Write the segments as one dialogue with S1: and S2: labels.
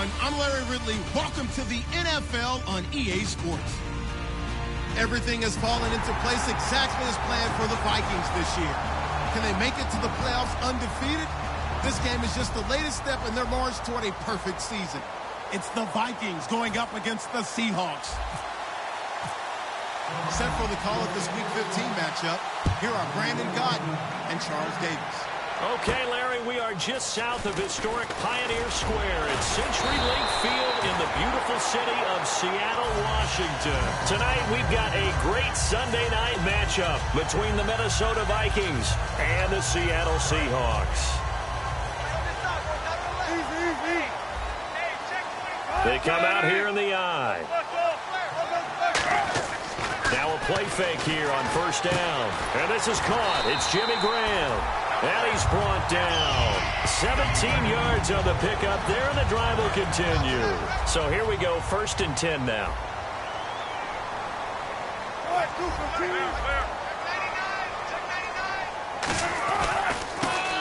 S1: everyone. I'm Larry Ridley. Welcome to the NFL on EA Sports. Everything has fallen into place exactly as planned for the Vikings this year. Can they make it to the playoffs undefeated? This game is just the latest step in their march toward a perfect season. It's the Vikings going up against the Seahawks. Set for the call of this Week 15 matchup, here are Brandon Godden and Charles Davis.
S2: Okay, Larry, we are just south of historic Pioneer Square at Century Link Field in the beautiful city of Seattle, Washington. Tonight, we've got a great Sunday night matchup between the Minnesota Vikings and the Seattle Seahawks. They come out here in the eye. Now a play fake here on first down. And this is caught. It's Jimmy Graham. And he's brought down. 17 yards on the pickup there, and the drive will continue. So here we go, 1st and 10 now.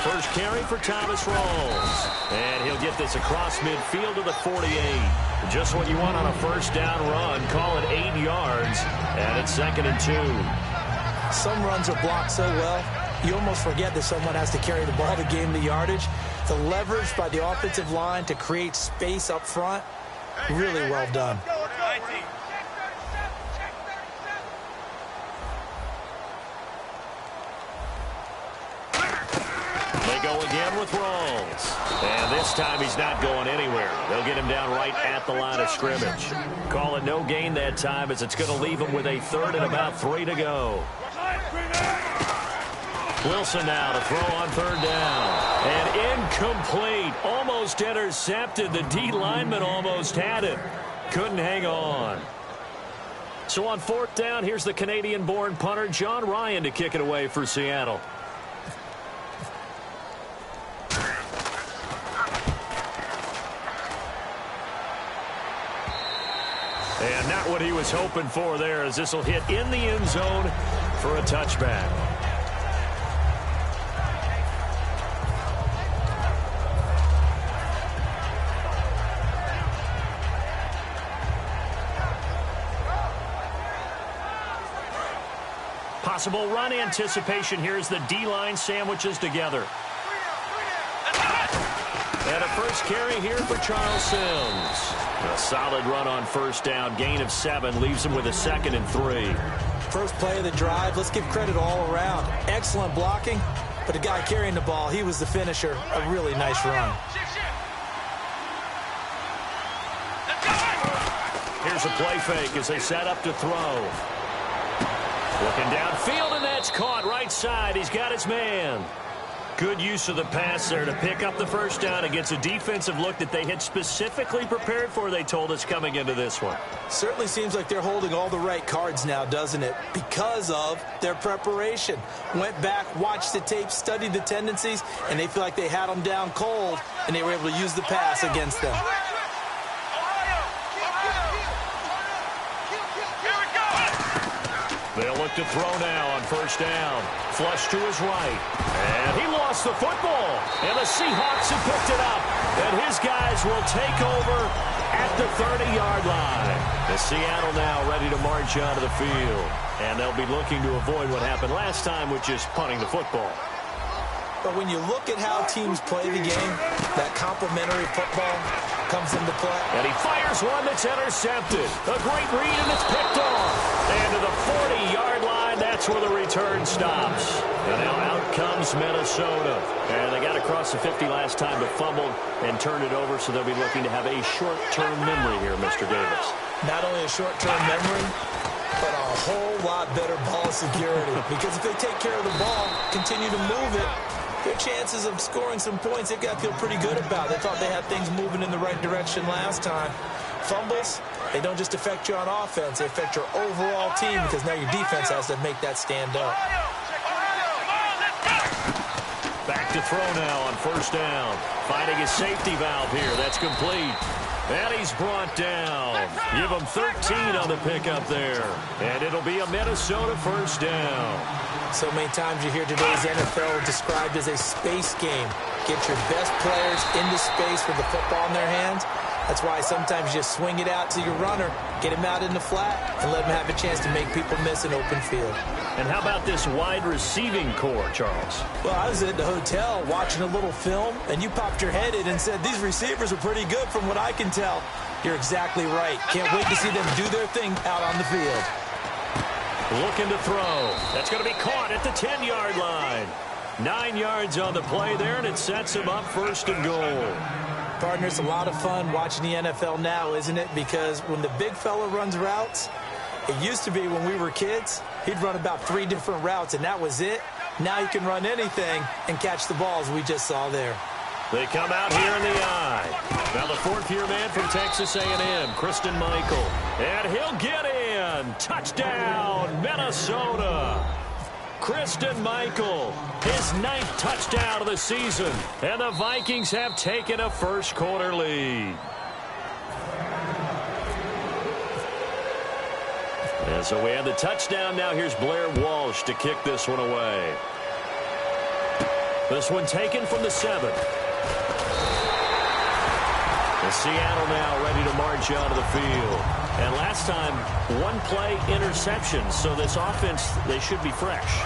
S2: First carry for Thomas Rawls. And he'll get this across midfield to the 48. Just what you want on a first down run. Call it 8 yards. And it's 2nd and 2.
S3: Some runs are blocked so well, you almost forget that someone has to carry the ball to gain the yardage. The leverage by the offensive line to create space up front, really well done.
S2: They go again with Rawls. And this time he's not going anywhere. They'll get him down right at the line of scrimmage. Call it no gain that time, as it's going to leave him with a 3rd and about 3 to go. Wilson now to throw on 3rd down. And incomplete. Almost intercepted. The D lineman almost had it. Couldn't hang on. So on 4th down, here's the Canadian-born punter, John Ryan, to kick it away for Seattle. And not what he was hoping for there, as this will hit in the end zone for a touchback. Possible run anticipation here as the D-line sandwiches together. And a first carry here for Charles Sims. A solid run on first down. Gain of 7 leaves him with a 2nd and 3.
S3: First play of the drive. Let's give credit all around. Excellent blocking, but the guy carrying the ball, he was the finisher. A really nice run.
S2: Here's a play fake as they set up to throw. Looking downfield, and that's caught right side. He's got his man. Good use of the pass there to pick up the first down against a defensive look that they had specifically prepared for, they told us, coming into this one.
S3: Certainly seems like they're holding all the right cards now, doesn't it? Because of their preparation. Went back, watched the tape, studied the tendencies, and they feel like they had them down cold, and they were able to use the pass against them.
S2: They'll look to throw now on first down. Flush to his right. And he lost the football. And the Seahawks have picked it up. And his guys will take over at the 30-yard line. The Seattle now ready to march onto the field. And they'll be looking to avoid what happened last time, which is punting the football.
S3: But when you look at how teams play the game, that complementary football comes into play.
S2: And he fires one that's intercepted. A great read, and it's picked off. And to the 40-yard line, that's where the return stops. And now out comes Minnesota. And they got across the 50 last time, but fumbled and turned it over, so they'll be looking to have a short-term memory here, Mr. Davis.
S3: Not only a short-term memory, but a whole lot better ball security. Because if they take care of the ball, continue to move it, their chances of scoring some points, they've got to feel pretty good about. They thought they had things moving in the right direction last time. Fumbles, they don't just affect you on offense. They affect your overall team, because now your defense has to make that stand up.
S2: Back to throw now on first down. Finding his safety valve here. That's complete. And he's brought down. Give him 13 on the pickup there. And it'll be a Minnesota first down.
S3: So many times you hear today's NFL described as a space game. Get your best players into space with the football in their hands, That's why sometimes you just swing it out to your runner, get him out in the flat, and let him have a chance to make people miss an open field.
S2: And how about this wide receiving core, Charles?
S3: Well, I was at the hotel watching a little film, and you popped your head in and said, these receivers are pretty good from what I can tell. You're exactly right. Can't wait to see them do their thing out on the field.
S2: Looking to throw. That's going to be caught at the 10-yard line. 9 yards on the play there, and it sets him up 1st and goal.
S3: Partner, it's a lot of fun watching the NFL now, isn't it? Because when the big fella runs routes, it used to be when we were kids, he'd run about 3 different routes, and that was it. Now he can run anything and catch the balls we just saw there.
S2: They come out here in the eye. Now the 4th-year man from Texas A&M, Christine Michael. And he'll get in. Touchdown, Minnesota. Christine Michael, his 9th touchdown of the season. And the Vikings have taken a first-quarter lead. And so we have the touchdown. Now here's Blair Walsh to kick this one away. This one taken from the 7. And Seattle now ready to march onto the field. And last time, 1-play interception. So this offense, they should be fresh.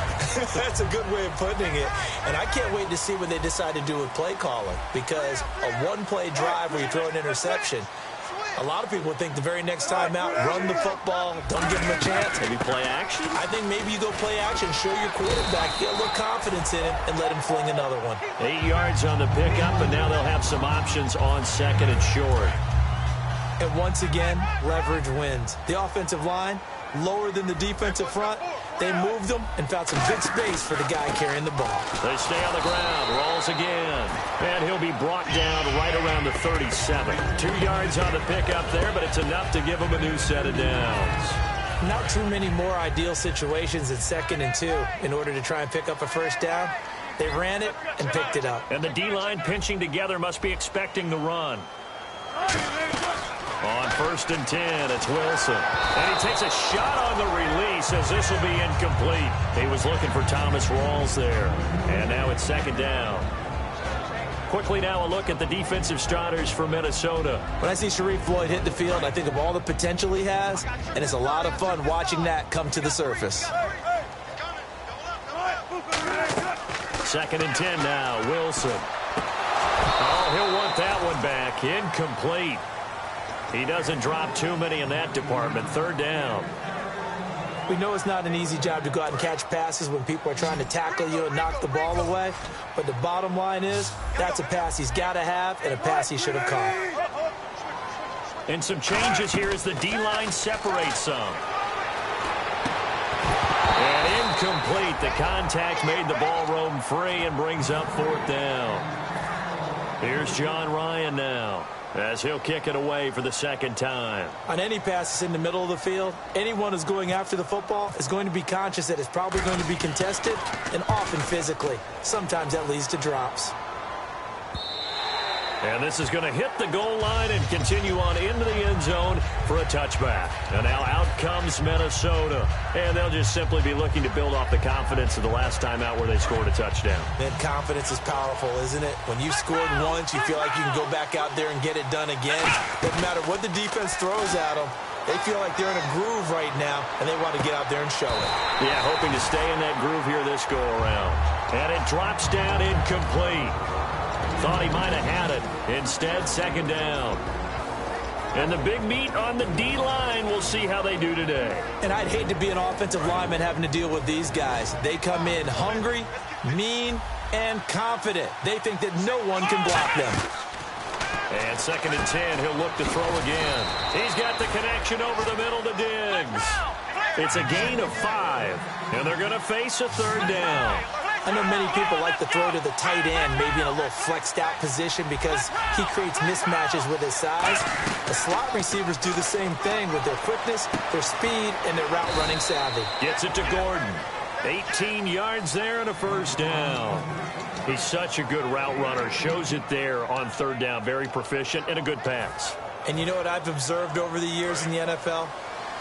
S3: That's a good way of putting it. And I can't wait to see what they decide to do with play calling. Because a 1-play drive where you throw an interception, a lot of people think the very next time out, run the football, don't give him a chance.
S2: Maybe play action?
S3: I think maybe you go play action, show your quarterback, get a little confidence in him, and let him fling another one.
S2: 8 yards on the pickup, and now they'll have some options on 2nd and short.
S3: And once again, leverage wins. The offensive line, lower than the defensive front. They moved them and found some big space for the guy carrying the ball.
S2: They stay on the ground, rolls again. And he'll be brought down right around the 37. 2 yards on the pickup there, but it's enough to give him a new set of downs.
S3: Not too many more ideal situations at 2nd and 2 in order to try and pick up a first down. They ran it and picked it up.
S2: And the D-line pinching together must be expecting the run. On 1st and 10, it's Wilson. And he takes a shot on the release as this will be incomplete. He was looking for Thomas Rawls there. And now it's 2nd down. Quickly now a look at the defensive starters for Minnesota.
S3: When I see Sharif Floyd hit the field, I think of all the potential he has, and it's a lot of fun watching that come to the surface.
S2: 2nd and 10 now, Wilson. Oh, he'll want that one back. Incomplete. He doesn't drop too many in that department. 3rd down.
S3: We know it's not an easy job to go out and catch passes when people are trying to tackle you and knock the ball away. But the bottom line is, that's a pass he's got to have and a pass he should have caught.
S2: And some changes here as the D-line separates some. And incomplete. The contact made the ball roam free and brings up 4th down. Here's John Ryan now, as he'll kick it away for the 2nd time.
S3: On any passes in the middle of the field, anyone who's going after the football is going to be conscious that it's probably going to be contested and often physically. Sometimes that leads to drops.
S2: And this is going to hit the goal line and continue on into the end zone for a touchback. And now out comes Minnesota. And they'll just simply be looking to build off the confidence of the last time out where they scored a touchdown.
S3: Man, confidence is powerful, isn't it? When you've scored once, you feel like you can go back out there and get it done again. Doesn't matter what the defense throws at them. They feel like they're in a groove right now, and they want to get out there and show it.
S2: Yeah, hoping to stay in that groove here this go-around. And it drops down incomplete. Thought he might have had it. Instead, 2nd down. And the big meat on the D-line, we'll see how they do today.
S3: And I'd hate to be an offensive lineman having to deal with these guys. They come in hungry, mean, and confident. They think that no one can block them.
S2: And 2nd and 10, he'll look to throw again. He's got the connection over the middle to Diggs. It's a gain of 5, and they're going to face a 3rd down.
S3: I know many people like to throw to the tight end, maybe in a little flexed out position because he creates mismatches with his size. The slot receivers do the same thing with their quickness, their speed, and their route running savvy.
S2: Gets it to Gordon. 18 yards there and a 1st down. He's such a good route runner. Shows it there on 3rd down. Very proficient and a good pass.
S3: And you know what I've observed over the years in the NFL?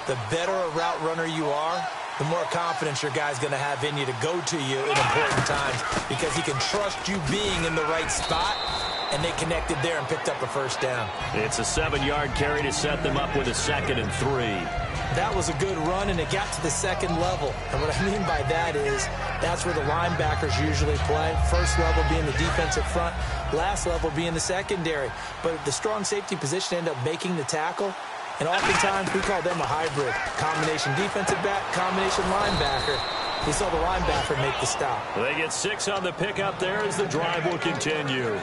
S3: The better a route runner you are, the more confidence your guy's going to have in you to go to you in important times because he can trust you being in the right spot and they connected there and picked up a first down.
S2: It's a 7-yard carry to set them up with a 2nd and 3.
S3: That was a good run, and it got to the second level. And what I mean by that is that's where the linebackers usually play. First level being the defensive front, last level being the secondary. But the strong safety position ended up making the tackle, and oftentimes we call them a hybrid. Combination defensive back, combination linebacker. We saw the linebacker make the stop.
S2: They get 6 on the pickup there as the drive will continue.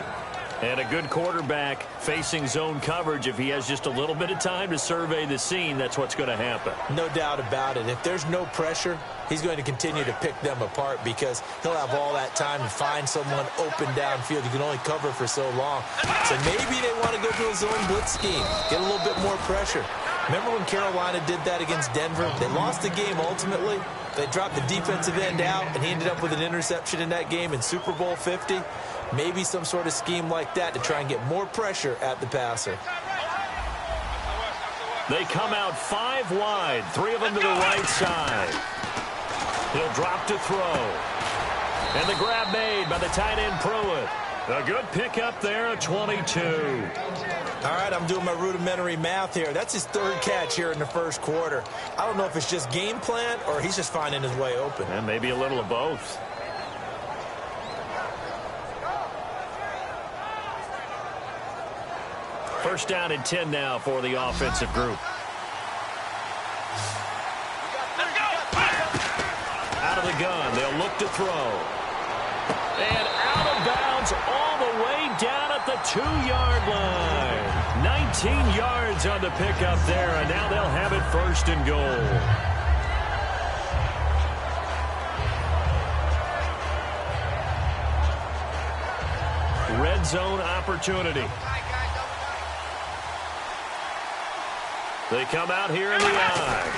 S2: And a good quarterback facing zone coverage, if he has just a little bit of time to survey the scene, that's what's going to happen.
S3: No doubt about it. If there's no pressure, he's going to continue to pick them apart because he'll have all that time to find someone open downfield. You can only cover for so long. So maybe they want to go to a zone blitz scheme, get a little bit more pressure. Remember when Carolina did that against Denver? They lost the game ultimately. They dropped the defensive end out, and he ended up with an interception in that game in Super Bowl 50. Maybe some sort of scheme like that to try and get more pressure at the passer.
S2: They come out 5 wide, 3 of them to the right side. He'll drop to throw. And the grab made by the tight end Pruitt. A good pickup there at 22.
S3: All right, I'm doing my rudimentary math here. That's his 3rd catch here in the first quarter. I don't know if it's just game plan or he's just finding his way open.
S2: And maybe a little of both. First down and 10 now for the offensive group. Out of the gun, they'll look to throw. And out of bounds all the way down at the 2-yard line. 19 yards on the pickup there, and now they'll have it 1st and goal. Red zone opportunity. They come out here in the eye.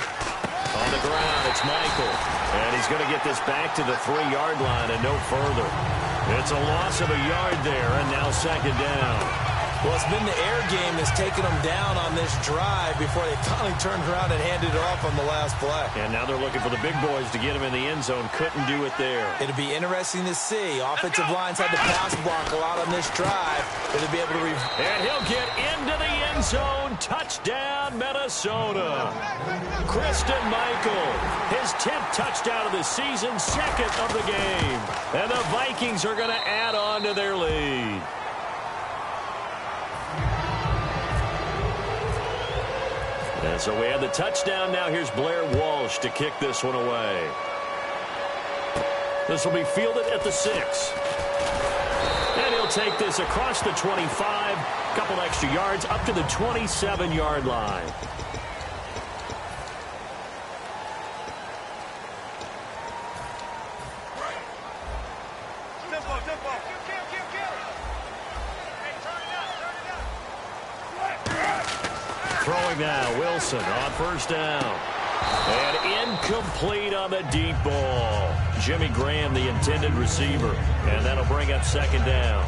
S2: On the ground, it's Michael. And he's going to get this back to the 3-yard line and no further. It's a loss of a yard there, and now 2nd down.
S3: Well, it's been the air game that's taken them down on this drive before they finally turned around and handed it off on the last play.
S2: And now they're looking for the big boys to get him in the end zone. Couldn't do it there.
S3: It'll be interesting to see. Offensive lines had to pass block a lot on this drive. They'll be able to
S2: and he'll get into the end zone. Touchdown, Minnesota. Christian Michael, his 10th touchdown of the season, 2nd of the game. And the Vikings are going to add on to their lead. And so we have the touchdown. Now here's Blair Walsh to kick this one away. This will be fielded at the 6. And he'll take this across the 25. Couple extra yards up to the 27-yard line. Throwing now, Wilson on 1st down. And incomplete on the deep ball. Jimmy Graham, the intended receiver. And that'll bring up 2nd down.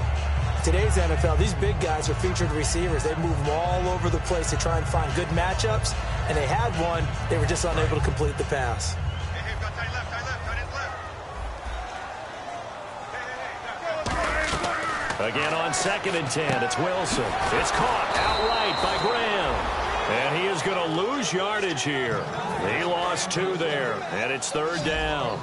S3: Today's NFL, these big guys are featured receivers. They move them all over the place to try and find good matchups. And they had one. They were just unable to complete the pass.
S2: Again on 2nd and 10, it's Wilson. It's caught outright by Graham. And he is going to lose yardage here. He lost 2 there, and it's 3rd down.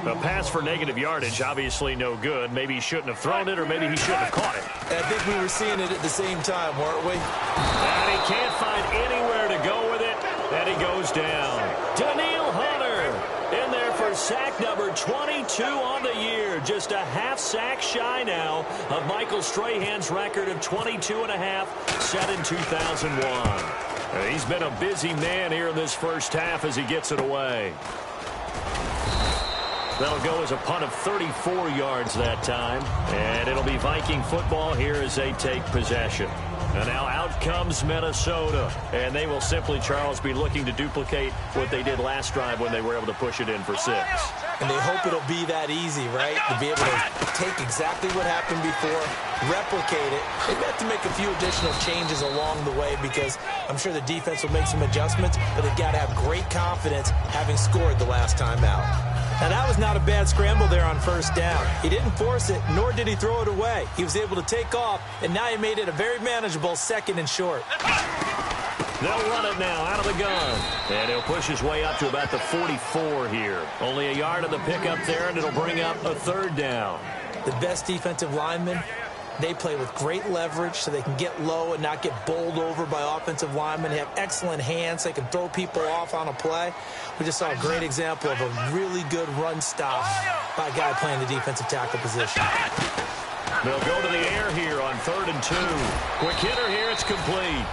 S2: A pass for negative yardage, obviously no good. Maybe he shouldn't have thrown it, or maybe he shouldn't have caught it.
S3: I think we were seeing it at the same time, weren't we?
S2: And he can't find anywhere to go with it, and he goes down. Daniil Hunter in there for sack number 22 on the year. Just a half sack shy now of Michael Strahan's record of 22.5 set in 2001. He's been a busy man here in this first half as he gets it away. That'll go as a punt of 34 yards that time. And it'll be Viking football here as they take possession. And now out comes Minnesota. And they will simply, Charles, be looking to duplicate what they did last drive when they were able to push it in for 6.
S3: And they hope it'll be that easy, right? To be able to take exactly what happened before, replicate it. They've got to make a few additional changes along the way because I'm sure the defense will make some adjustments, but they've got to have great confidence having scored the last time out. Now, that was not a bad scramble there on first down. He didn't force it, nor did he throw it away. He was able to take off, and now he made it a very manageable 2nd and short.
S2: They'll run it now out of the gun. And he'll push his way up to about the 44 here. Only a yard of the pickup there, and it'll bring up a 3rd down.
S3: The best defensive linemen, they play with great leverage so they can get low and not get bowled over by offensive linemen. They have excellent hands. They can throw people off on a play. We just saw a great example of a really good run stop by a guy playing the defensive tackle position.
S2: They'll go to the air here on 3rd and 2. Quick hitter here. It's complete.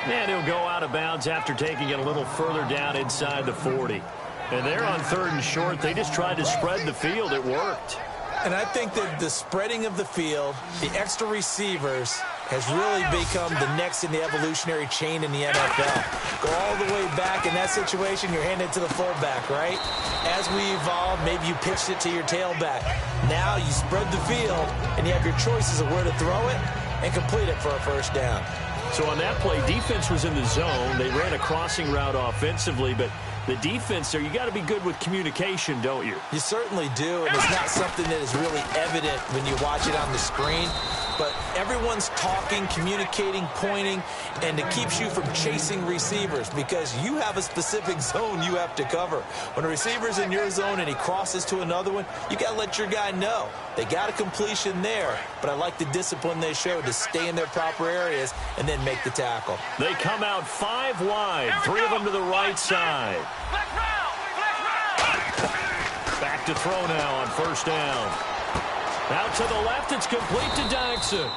S2: And he'll go out of bounds after taking it a little further down inside the 40. And they're on 3rd and short. They just tried to spread the field. It worked.
S3: And I think that the spreading of the field, the extra receivers, has really become the next in the evolutionary chain in the NFL. Go all the way back in that situation, you're handed to the fullback, right? As we evolve, maybe you pitched it to your tailback. Now you spread the field, and you have your choices of where to throw it and complete it for a 1st down.
S2: So on that play, defense was in the zone. They ran a crossing route offensively, but the defense there, you got to be good with communication, don't you?
S3: You certainly do, and it's not something that is really evident when you watch it on the screen. But everyone's talking, communicating, pointing, and it keeps you from chasing receivers because you have a specific zone you have to cover. When a receiver's in your zone and he crosses to another one, you got to let your guy know. They got a completion there, but I like the discipline they showed to stay in their proper areas and then make the tackle.
S2: They come out 5 wide, 3 of them to the right side. Back to throw now on 1st down. Out to the left, it's complete to Jackson.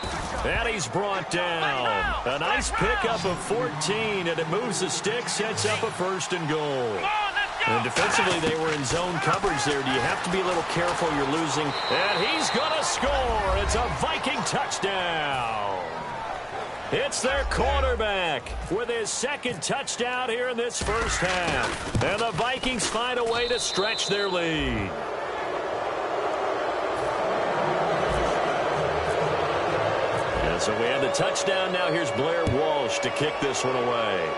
S2: And he's brought down. A nice pickup of 14, and it moves the stick, sets up a 1st and goal. And defensively, they were in zone coverage there. Do you have to be a little careful? You're losing. And he's going to score. It's a Viking touchdown. It's their quarterback with his 2nd touchdown here in this 1st half. And the Vikings find a way to stretch their lead. And so we have the touchdown. Now here's Blair Walsh to kick this one away.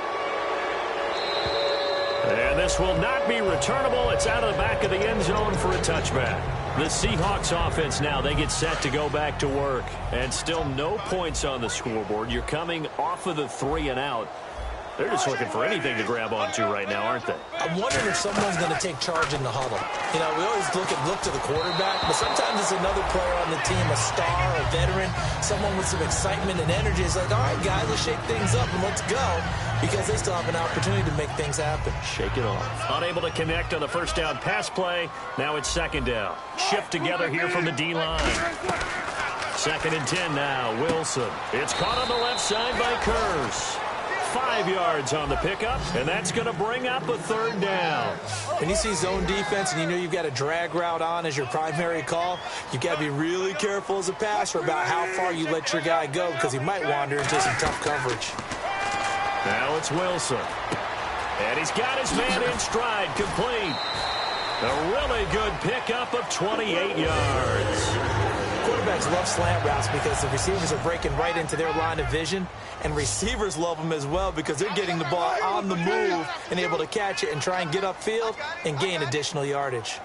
S2: And this will not be returnable. It's out of the back of the end zone for a touchback. The Seahawks offense now, they get set to go back to work. And still no points on the scoreboard. You're coming off of the 3 and out. They're just looking for anything to grab onto right now, aren't they?
S3: I'm wondering if someone's going to take charge in the huddle. You know, we always look to the quarterback, but sometimes it's another player on the team, a star, a veteran, someone with some excitement and energy. It's like, all right, guys, let's shake things up and let's go, because they still have an opportunity to make things happen.
S2: Shake it off. Unable to connect on the 1st down pass play. Now it's 2nd down. Shift together here from the D-line. 2nd and 10 now. Wilson. It's caught on the left side by Kearse. 5 yards on the pickup, and that's going to bring up a 3rd down.
S3: When you see zone defense and you know you've got a drag route on as your primary call, you've got to be really careful as a passer about how far you let your guy go because he might wander into some tough coverage.
S2: Now it's Wilson. And he's got his man in stride, complete. A really good pickup of 28 yards.
S3: Quarterbacks love slant routes because the receivers are breaking right into their line of vision, and receivers love them as well because they're getting the ball on the move and able to catch it and try and get upfield and gain additional yardage.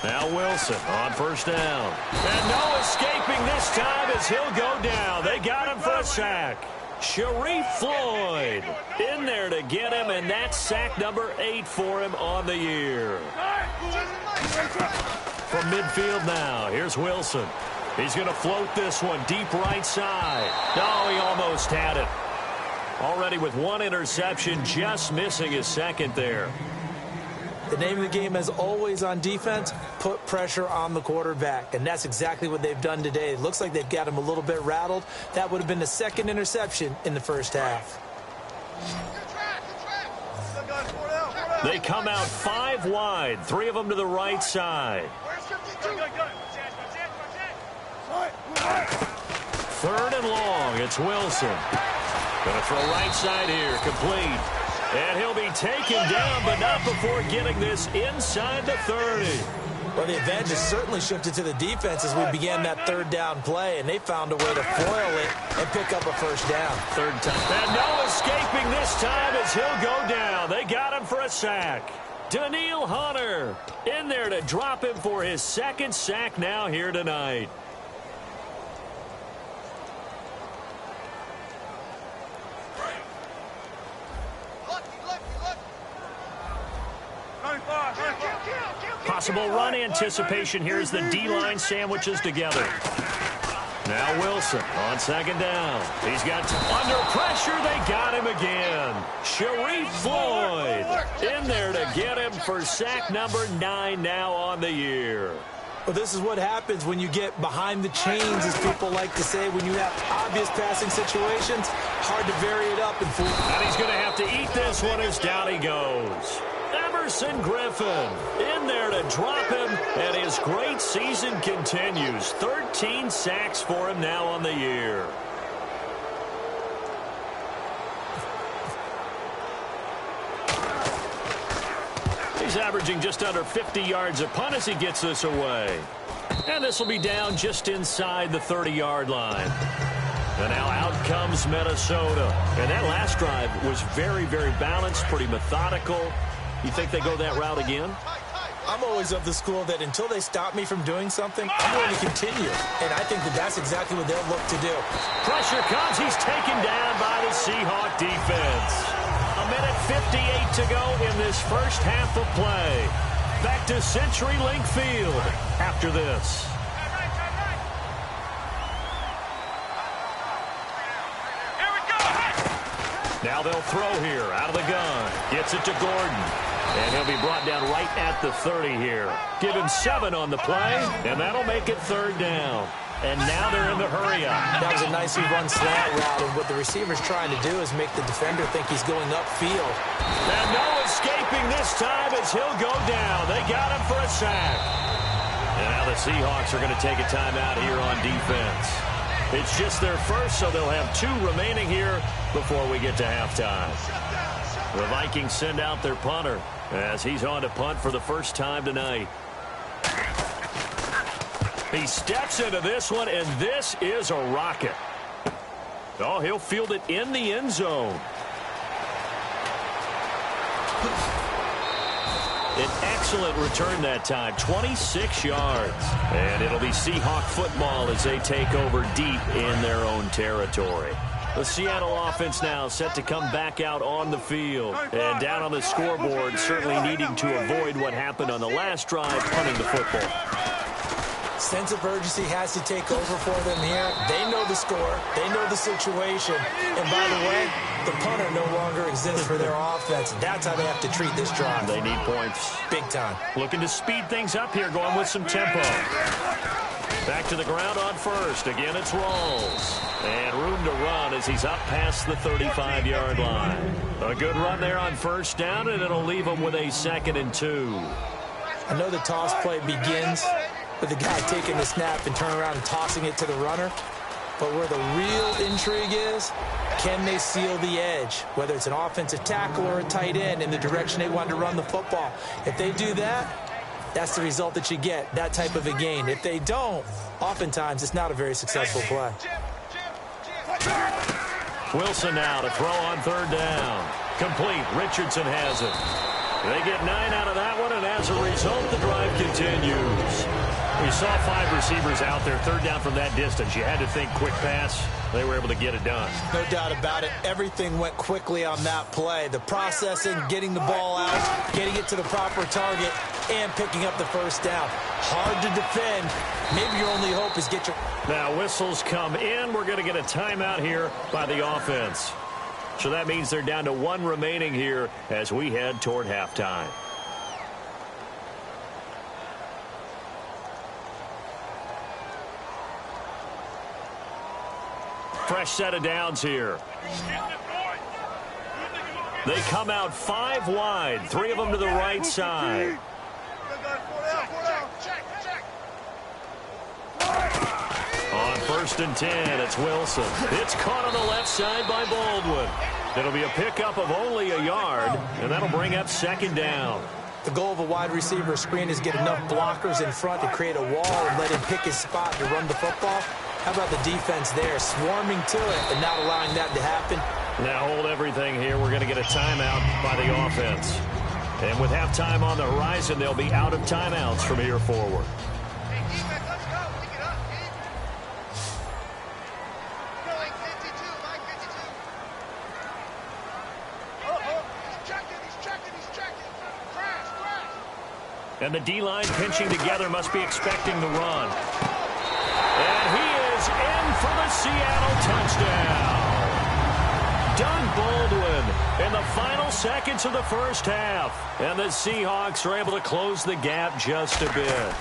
S2: Now Wilson on 1st down. And no escaping this time as he'll go down. They got him for a sack. Sharif Floyd in there to get him, and that's sack number 8 for him on the year. From midfield now, here's Wilson. He's going to float this one deep right side. No, he almost had it. Already with 1 interception, just missing his 2nd there.
S3: The name of the game, as always on defense, put pressure on the quarterback, and that's exactly what they've done today. It looks like they've got him a little bit rattled. That would have been the 2nd interception in the 1st half.
S2: They come out 5 wide, 3 of them to the right side. 3rd and long, it's Wilson. Going to throw right side here, complete. And he'll be taken down, but not before getting this inside the 30.
S3: Well, the advantage has certainly shifted to the defense as we began that 3rd down play, and they found a way to foil it and pick up a 1st down.
S2: 3rd time. And no escaping this time as he'll go down. They got him for a sack. Danielle Hunter in there to drop him for his second sack now here tonight. Possible run anticipation here as the D-line sandwiches together. Now Wilson on second down. He's got under pressure. They got him again. Sharif Floyd in there to get him for sack number 9 now on the year.
S3: Well, this is what happens when you get behind the chains, as people like to say, when you have obvious passing situations. Hard to vary it up.
S2: And he's going to have to eat this one as down he goes. Emerson Griffin in there to drop him, and his great season continues. 13 sacks for him now on the year. He's averaging just under 50 yards a punt as he gets this away. And this will be down just inside the 30-yard line. And now out comes Minnesota. And that last drive was very, very balanced, pretty methodical. You think they go that route again?
S3: I'm always of the school that until they stop me from doing something, I'm going to continue. And I think that that's exactly what they'll look to do.
S2: Pressure comes. He's taken down by the Seahawk defense. A minute 58 to go in this first half of play. Back to CenturyLink Field after this. Now they'll throw here out of the gun. Gets it to Gordon. And he'll be brought down right at the 30 here. Give him 7 on the play, and that'll make it 3rd down. And now they're in the hurry up.
S3: That was a nicely run slant route, and what the receiver's trying to do is make the defender think he's going upfield.
S2: And no escaping this time as he'll go down. They got him for a sack. And now the Seahawks are going to take a timeout here on defense. It's just their first, so they'll have 2 remaining here before we get to halftime. The Vikings send out their punter as he's on to punt for the first time tonight. He steps into this one, and this is a rocket. Oh, he'll field it in the end zone. An excellent return that time, 26 yards. And it'll be Seahawk football as they take over deep in their own territory. The Seattle offense now set to come back out on the field. And down on the scoreboard, certainly needing to avoid what happened on the last drive, punting the football.
S3: Sense of urgency has to take over for them here. They know the score. They know the situation. And by the way, the punter no longer exists for their offense. That's how they have to treat this drive.
S2: They need points.
S3: Big time.
S2: Looking to speed things up here, going with some tempo. Back to the ground on first. Again, it's Rawls. And room to run as he's up past the 35-yard line. A good run there on first down, and it'll leave him with a 2nd and 2.
S3: I know the toss play begins with the guy taking the snap and turning around and tossing it to the runner. But where the real intrigue is, can they seal the edge? Whether it's an offensive tackle or a tight end in the direction they want to run the football. If they do that, that's the result that you get, that type of a gain. If they don't, oftentimes it's not a very successful play.
S2: Wilson now to throw on 3rd down. Complete. Richardson has it. They get 9 out of that one, and as a result, the drive continues. We saw 5 receivers out there, 3rd down from that distance. You had to think quick pass. They were able to get it done.
S3: No doubt about it. Everything went quickly on that play. The processing, getting the ball out, getting it to the proper target, and picking up the first down. Hard to defend. Maybe your only hope is get your...
S2: Now whistles come in. We're going to get a timeout here by the offense. So that means they're down to 1 remaining here as we head toward halftime. Fresh set of downs here. They come out 5 wide, 3 of them to the right side. On 1st and 10, it's Wilson. It's caught on the left side by Baldwin. It'll be a pickup of only a yard, and that'll bring up 2nd down.
S3: The goal of a wide receiver screen is get enough blockers in front to create a wall and let him pick his spot to run the football. How about the defense there, swarming to it and not allowing that to happen?
S2: Now hold everything here. We're going to get a timeout by the offense. And with halftime on the horizon, they'll be out of timeouts from here forward.
S4: Hey, defense, let's go. Pick it up, team. Going 52, line 52. He's checking. Crash.
S2: And the D-line pinching together must be expecting the run. And he is in for the Seattle touchdown. Doug Baldwin in the final seconds of the first half. And the Seahawks are able to close the gap just a bit.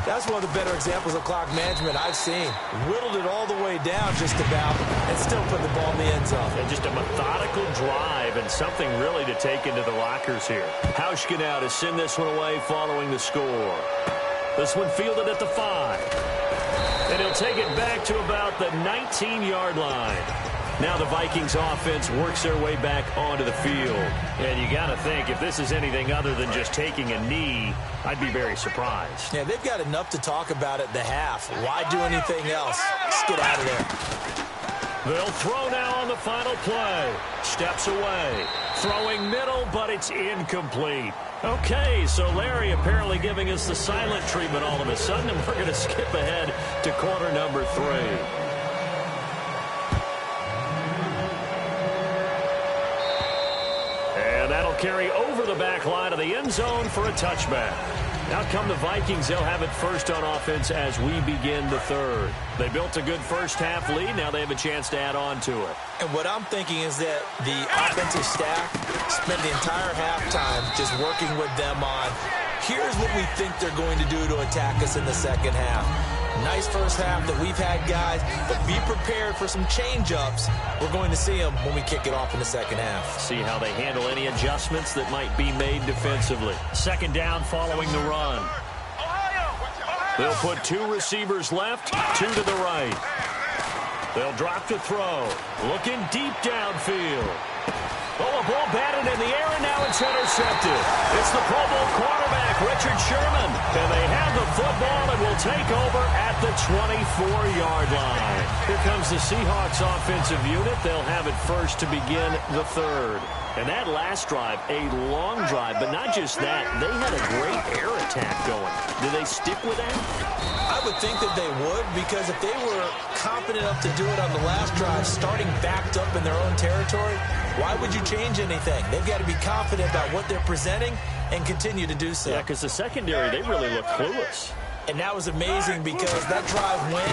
S3: That's one of the better examples of clock management I've seen. Whittled it all the way down just about and still put the ball in the end zone.
S2: And just a methodical drive and something really to take into the lockers here. Hauschka now to send this one away following the score. This one fielded at the 5. And he'll take it back to about the 19-yard line. Now the Vikings offense works their way back onto the field. And you got to think, if this is anything other than just taking a knee, I'd be very surprised.
S3: Yeah, they've got enough to talk about at the half. Why do anything else? Just get out of there.
S2: They'll throw now on the final play. Steps away. Throwing middle, but it's incomplete. Okay, so Larry apparently giving us the silent treatment all of a sudden, and we're going to skip ahead to quarter number 3. And that'll carry over the back line of the end zone for a touchback. Out come the Vikings. They'll have it first on offense as we begin the third. They built a good first half lead. Now they have a chance to add on to it.
S3: And what I'm thinking is that the offensive staff spent the entire halftime just working with them on, here's what we think they're going to do to attack us in the second half. Nice first half that we've had, guys, but be prepared for some change-ups. We're going to see them when we kick it off in the second half.
S2: See how they handle any adjustments that might be made defensively. Second down following the run. They'll put 2 receivers left, 2 to the right. They'll drop to throw. Looking deep downfield. Oh, a ball batted in the air, and now it's intercepted. It's the Pro Bowl quarterback, Richard Sherman. And they have the football and will take over at the 24-yard line. Here comes the Seahawks offensive unit. They'll have it first to begin the third. And that last drive, a long drive, but not just that. They had a great air attack going. Do they stick with that?
S3: I would think that they would, because if they were confident enough to do it on the last drive, starting backed up in their own territory, why would you change anything? They've got to be confident about what they're presenting and continue to do so.
S2: Yeah, because the secondary, they really look clueless.
S3: And that was amazing because that drive went,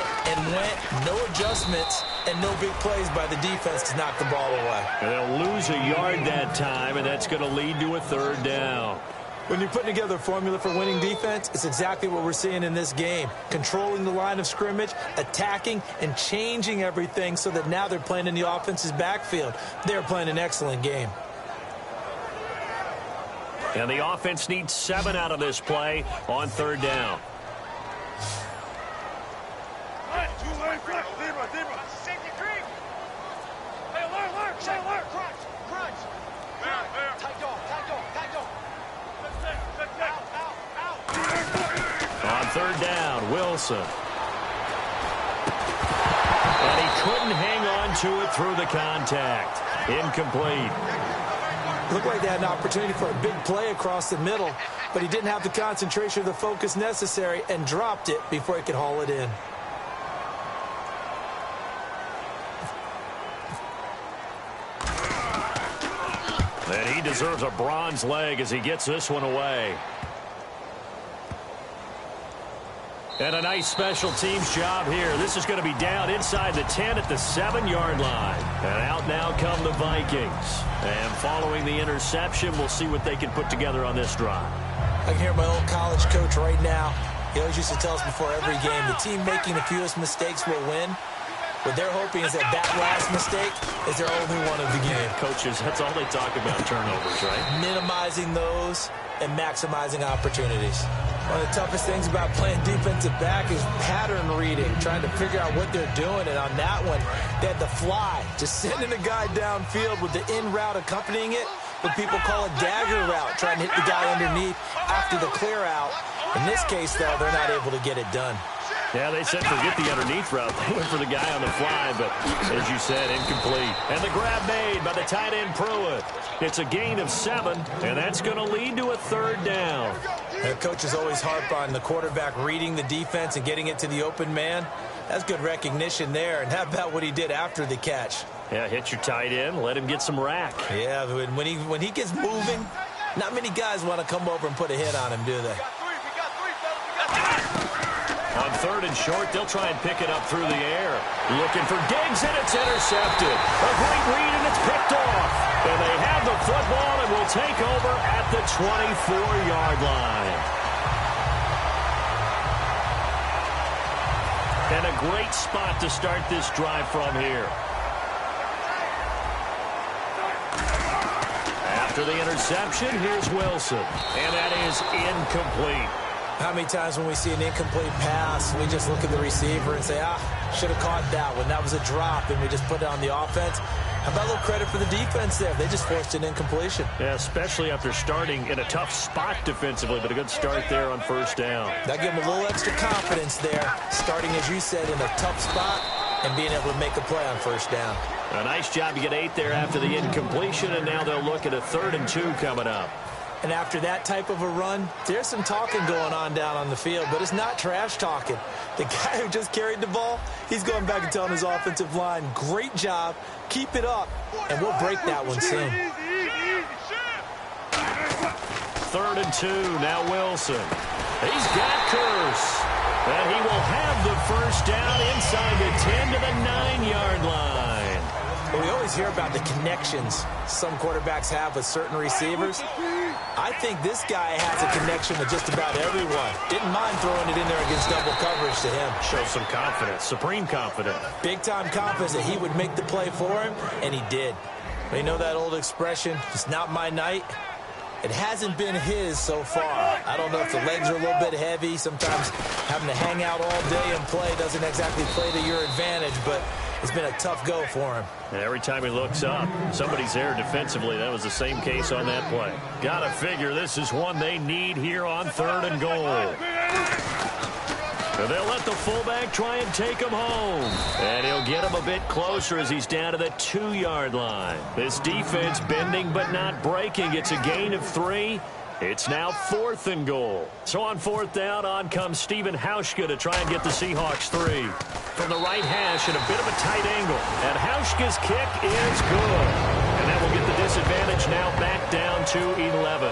S3: no adjustments, and no big plays by the defense to knock the ball away.
S2: And they'll lose a yard that time, and that's going to lead to a third down.
S3: When you're putting together a formula for winning defense, it's exactly what we're seeing in this game. Controlling the line of scrimmage, attacking, and changing everything so that now they're playing in the offense's backfield. They're playing an excellent game.
S2: And the offense needs 7 out of this play on third down. On third down, Wilson. And he couldn't hang on to it through the contact. Incomplete.
S3: Looked like they had an opportunity for a big play across the middle, but he didn't have the concentration or the focus necessary and dropped it before he could haul it in.
S2: And he deserves a bronze leg as he gets this one away. And a nice special teams job here. This is going to be down inside the 10 at the 7-yard line. And out now come the Vikings. And following the interception, we'll see what they can put together on this drive.
S3: I can hear my old college coach right now. He always used to tell us before every game, the team making the fewest mistakes will win. What they're hoping is that last mistake is their only one of the game.
S2: Coaches, that's all they talk about, turnovers, right?
S3: Minimizing those and maximizing opportunities. One of the toughest things about playing defensive back is pattern reading, trying to figure out what they're doing. And on that one, they had the fly, just sending a guy downfield with the in route accompanying it. What people call a dagger route, trying to hit the guy underneath after the clear out. In this case, though, they're not able to get it done.
S2: Yeah, they said forget the underneath route. They went for the guy on the fly, but as you said, incomplete. And the grab made by the tight end Pruitt. It's a gain of 7, and that's going to lead to a 3rd down.
S3: The coaches always harp on the quarterback reading the defense and getting it to the open man. That's good recognition there. And how about what he did after the catch?
S2: Yeah, hit your tight end, let him get some rack.
S3: Yeah, when he gets moving, not many guys want to come over and put a hit on him, do they?
S2: On 3rd and short, they'll try and pick it up through the air. Looking for Diggs, and it's intercepted. A great read, and it's picked off. And they have the football and will take over at the 24-yard line. And a great spot to start this drive from here. After the interception, here's Wilson. And that is incomplete.
S3: How many times when we see an incomplete pass, we just look at the receiver and say, should have caught that one. That was a drop, and we just put it on the offense. How about a little credit for the defense there? They just forced an incompletion.
S2: Yeah, especially after starting in a tough spot defensively, but a good start there on 1st down.
S3: That gave them a little extra confidence there, starting, as you said, in a tough spot and being able to make a play on 1st down.
S2: A nice job to get 8 there after the incompletion, and now they'll look at a 3rd and 2 coming up.
S3: And after that type of a run, there's some talking going on down on the field, but it's not trash talking. The guy who just carried the ball, he's going back and telling his offensive line, great job, keep it up, and we'll break that one soon.
S2: 3rd and 2, now Wilson. He's got Curse. And he will have the 1st down inside the 10 to the 9-yard line.
S3: Well, we always hear about the connections some quarterbacks have with certain receivers. I think this guy has a connection with just about everyone. Didn't mind throwing it in there against double coverage to him.
S2: Show some confidence, supreme confidence.
S3: Big-time confidence that he would make the play for him, and he did. But you know that old expression, it's not my night? It hasn't been his so far. I don't know if the legs are a little bit heavy. Sometimes having to hang out all day and play doesn't exactly play to your advantage, but it's been a tough go for him.
S2: And every time he looks up, somebody's there defensively. That was the same case on that play. Gotta figure this is one they need here on 3rd and goal. So they'll let the fullback try and take him home. And he'll get him a bit closer as he's down to the 2-yard line. This defense bending but not breaking. It's a gain of 3. It's now 4th and goal. So on 4th down, on comes Stephen Hauschka to try and get the Seahawks 3. From the right hash at a bit of a tight angle. And Hauschka's kick is good. And that will get the disadvantage now back down to 11.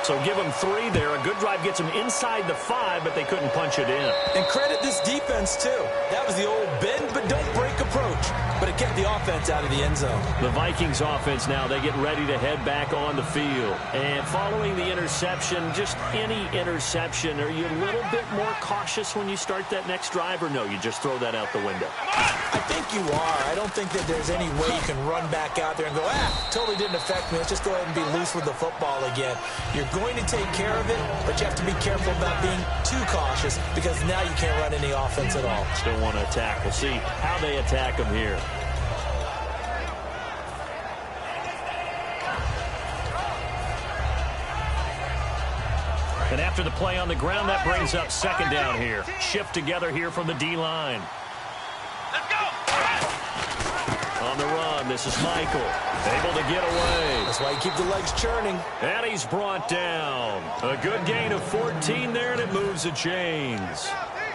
S2: So give them 3 there. A good drive gets them inside the 5, but they couldn't punch it in.
S3: And credit this defense, too. That was the old bend but don't break approach. But it kept the offense out of the end zone.
S2: The Vikings offense now, they get ready to head back on the field. And following the interception, just any interception, are you a little bit more cautious when you start that next drive, or no, you just throw that out the window?
S3: I think you are. I don't think that there's any way you can run back out there and go, totally didn't affect me. Let's just go ahead and be loose with the football again. You're going to take care of it, but you have to be careful about being too cautious because now you can't run any offense at all.
S2: Still want to attack. We'll see how they attack them here. And after the play on the ground, that brings up 2nd down here. Shift together here from the D-line.
S4: Let's go!
S2: On the run, this is Michael. Able to get away.
S3: That's why you keep the legs churning.
S2: And he's brought down. A good gain of 14 there, and it moves the chains.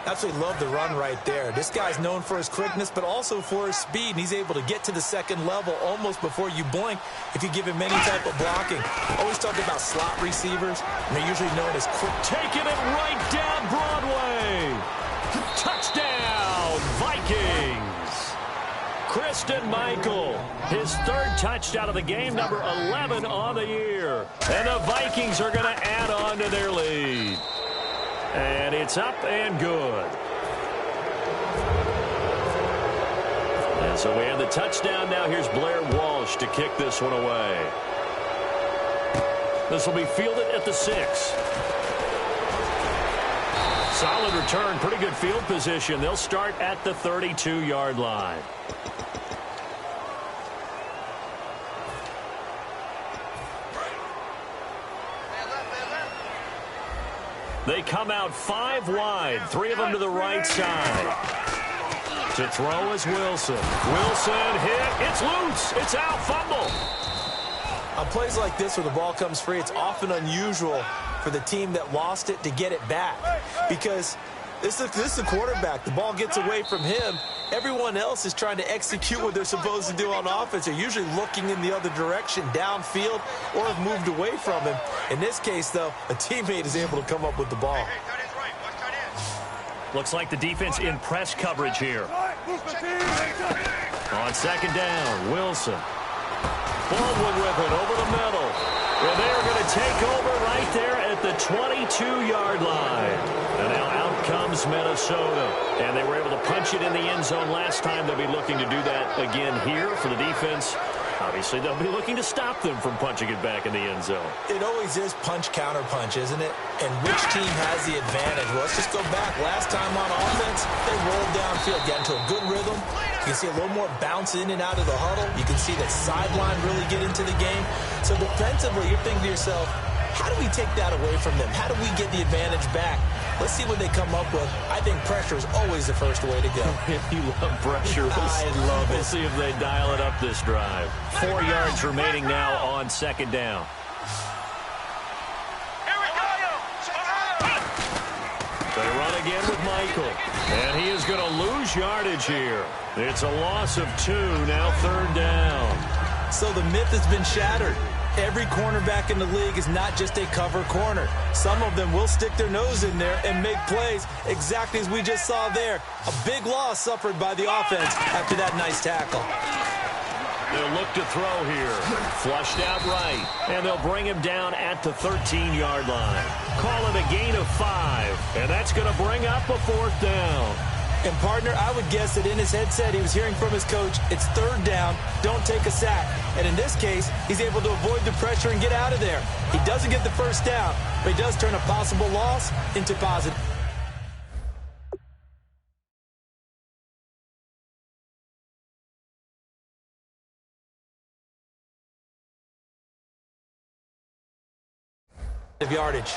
S3: Absolutely love the run right there. This guy's known for his quickness, but also for his speed. And he's able to get to the 2nd level almost before you blink if you give him any type of blocking. Always talk about slot receivers, and they're usually known as quick.
S2: Taking it right down Broadway. Touchdown, Vikings. Kristen Michael, his 3rd touchdown of the game, number 11 on the year. And the Vikings are going to add on to their lead. And it's up and good. And so we have the touchdown. Now here's Blair Walsh to kick this one away. This will be fielded at the 6. Solid return, pretty good field position. They'll start at the 32-yard line. They come out 5 wide, 3 of them to the right side. To throw is Wilson. Wilson hit. It's loose. It's out. Fumble.
S3: On plays like this where the ball comes free, it's often unusual for the team that lost it to get it back. Because this is the quarterback. The ball gets away from him. Everyone else is trying to execute what they're supposed to do on offense. They're usually looking in the other direction, downfield, or have moved away from him. In this case, though, a teammate is able to come up with the ball.
S2: Looks like the defense in press coverage here. On second down, Wilson. Baldwin with it over the middle. And they're going to take over right there at the 22-yard line. And now out comes Minnesota. And they were able to punch it in the end zone last time. They'll be looking to do that again here for the defense. Obviously, they'll be looking to stop them from punching it back in the end zone.
S3: It always is punch, counter punch, isn't it? And which team has the advantage? Well, let's just go back. Last time on offense, they rolled downfield, got into a good rhythm. You can see a little more bounce in and out of the huddle. You can see that sideline really get into the game. So defensively, you're thinking to yourself, how do we take that away from them? How do we get the advantage back? Let's see what they come up with. I think pressure is always the first way to go.
S2: You love pressure.
S3: I love it.
S2: We'll see if they dial it up this drive. 4 yards remaining now on second down. They run again with Michael. And he is going to lose yardage here. It's a loss of 2, now third down.
S3: So the myth has been shattered. Every cornerback in the league is not just a cover corner. Some of them will stick their nose in there and make plays exactly as we just saw there. A big loss suffered by the offense after that nice tackle.
S2: They'll look to throw here. Flushed out right. And they'll bring him down at the 13-yard line. Call it a gain of 5. And that's going to bring up a 4th down.
S3: And, partner, I would guess that in his headset he was hearing from his coach, it's third down, don't take a sack. And in this case, he's able to avoid the pressure and get out of there. He doesn't get the first down, but he does turn a possible loss into positive. Yardage.